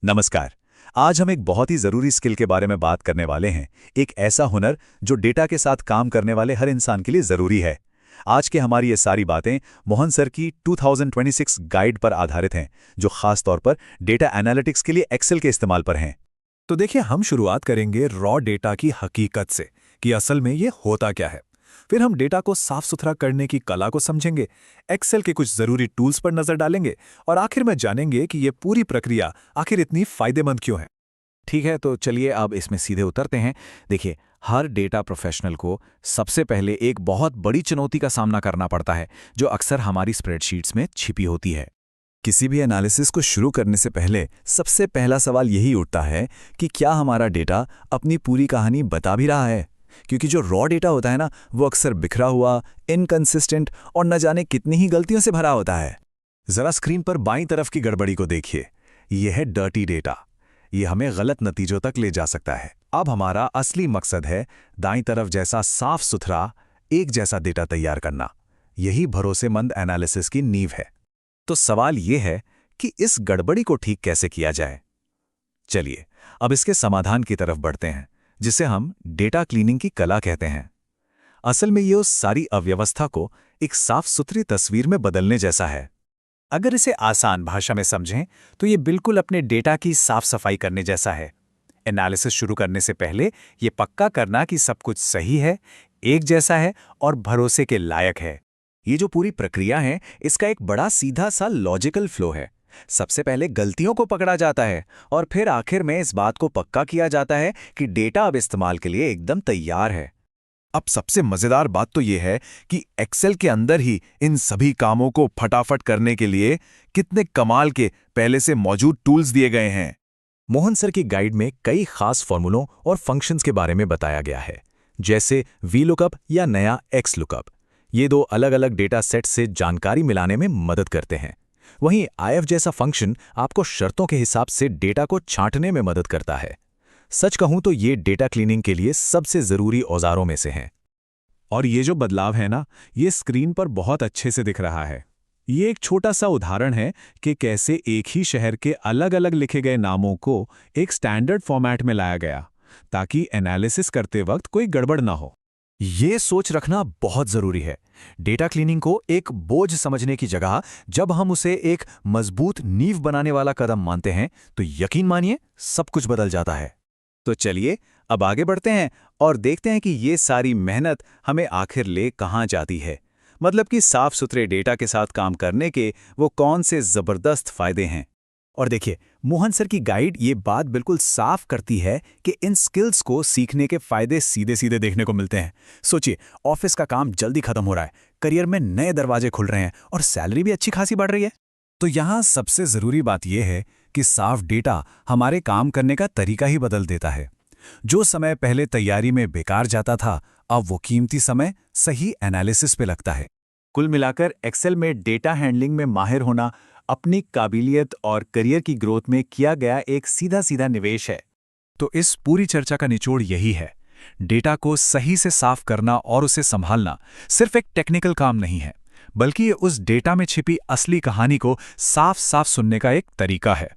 नमस्कार। आज हम एक बहुत ही ज़रूरी स्किल के बारे में बात करने वाले हैं। एक ऐसा हुनर जो डेटा के साथ काम करने वाले हर इंसान के लिए ज़रूरी है। आज के हमारी ये सारी बातें मोहन सर की 2026 गाइड पर आधारित हैं, जो खास तौर पर डेटा एनालिटिक्स के लिए एक्सेल के इस्तेमाल पर हैं। तो देखिए, हम शुरुआत करेंगे रॉ डेटा की हकीकत से कि असल में ये होता क्या है। फिर हम डेटा को साफ सुथरा करने की कला को समझेंगे, एक्सेल के कुछ ज़रूरी टूल्स पर नज़र डालेंगे और आखिर में जानेंगे कि ये पूरी प्रक्रिया आखिर इतनी फायदेमंद क्यों है। ठीक है, तो चलिए अब इसमें सीधे उतरते हैं। देखिए, हर डेटा प्रोफेशनल को सबसे पहले एक बहुत बड़ी चुनौती का सामना करना पड़ता है, जो अक्सर हमारी स्प्रेडशीट्स में छिपी होती है। किसी भी एनालिसिस को शुरू करने से पहले सबसे पहला सवाल यही उठता है कि क्या हमारा डेटा अपनी पूरी कहानी बता भी रहा है। क्योंकि जो रॉ डेटा होता है ना, वो अक्सर बिखरा हुआ, इनकंसिस्टेंट और न जाने कितनी ही गलतियों से भरा होता है। जरा स्क्रीन पर बाईं तरफ की गड़बड़ी को देखिए। यह है डर्टी डेटा। ये हमें गलत नतीजों तक ले जा सकता है। अब हमारा असली मकसद है दाईं तरफ जैसा साफ सुथरा, एक जैसा डेटा तैयार करना। यही भरोसेमंद एनालिसिस की नींव है। तो सवाल यह है कि इस गड़बड़ी को ठीक कैसे किया जाए। चलिए अब इसके समाधान की तरफ बढ़ते हैं, जिसे हम डेटा क्लीनिंग की कला कहते हैं। असल में ये उस सारी अव्यवस्था को एक साफ सुथरी तस्वीर में बदलने जैसा है। अगर इसे आसान भाषा में समझें तो ये बिल्कुल अपने डेटा की साफ सफाई करने जैसा है। एनालिसिस शुरू करने से पहले ये पक्का करना कि सब कुछ सही है, एक जैसा है और भरोसे के लायक है। ये जो पूरी प्रक्रिया है, इसका एक बड़ा सीधा सा लॉजिकल फ्लो है। सबसे पहले गलतियों को पकड़ा जाता है और फिर आखिर में इस बात को पक्का किया जाता है कि डेटा अब इस्तेमाल के लिए एकदम तैयार है। अब सबसे मजेदार बात तो यह है कि एक्सेल के अंदर ही इन सभी कामों को फटाफट करने के लिए कितने कमाल के पहले से मौजूद टूल्स दिए गए हैं। मोहन सर की गाइड में कई खास फॉर्मूलों और फंक्शंस के बारे में बताया गया है, जैसे वीलुकअप या नया एक्सलुकअप। ये दो अलग अलग डेटा सेट से जानकारी मिलाने में मदद करते हैं। वहीं आईएफ जैसा फंक्शन आपको शर्तों के हिसाब से डेटा को छांटने में मदद करता है। सच कहूं तो ये डेटा क्लीनिंग के लिए सबसे ज़रूरी औजारों में से हैं। और ये जो बदलाव है ना, ये स्क्रीन पर बहुत अच्छे से दिख रहा है। ये एक छोटा सा उदाहरण है कि कैसे एक ही शहर के अलग अलग लिखे गए नामों को एक स्टैंडर्ड फॉर्मेट में लाया गया, ताकि एनालिसिस करते वक्त कोई गड़बड़ ना हो। ये सोच रखना बहुत ज़रूरी है। डेटा क्लीनिंग को एक बोझ समझने की जगह जब हम उसे एक मजबूत नींव बनाने वाला कदम मानते हैं, तो यकीन मानिए सब कुछ बदल जाता है। तो चलिए अब आगे बढ़ते हैं और देखते हैं कि ये सारी मेहनत हमें आखिर ले कहाँ जाती है। मतलब कि साफ सुथरे डेटा के साथ काम करने के वो कौन से ज़बरदस्त फ़ायदे हैं। और देखिए, मोहन सर की गाइड ये बात बिल्कुल साफ करती है कि इन स्किल्स को सीखने के फायदे सीधे सीधे देखने को मिलते हैं। सोचिए, ऑफिस का काम जल्दी खत्म हो रहा है, करियर में नए दरवाजे खुल रहे हैं और सैलरी भी अच्छी खासी बढ़ रही है। तो यहाँ सबसे ज़रूरी बात यह है कि साफ डेटा हमारे काम करने का तरीका ही बदल देता है। जो समय पहले तैयारी में बेकार जाता था, अब वो कीमती समय सही एनालिसिस पे लगता है। कुल मिलाकर एक्सेल में डेटा हैंडलिंग में माहिर होना अपनी काबिलियत और करियर की ग्रोथ में किया गया एक सीधा सीधा निवेश है। तो इस पूरी चर्चा का निचोड़ यही है, डेटा को सही से साफ करना और उसे संभालना सिर्फ एक टेक्निकल काम नहीं है, बल्कि ये उस डेटा में छिपी असली कहानी को साफ साफ सुनने का एक तरीका है।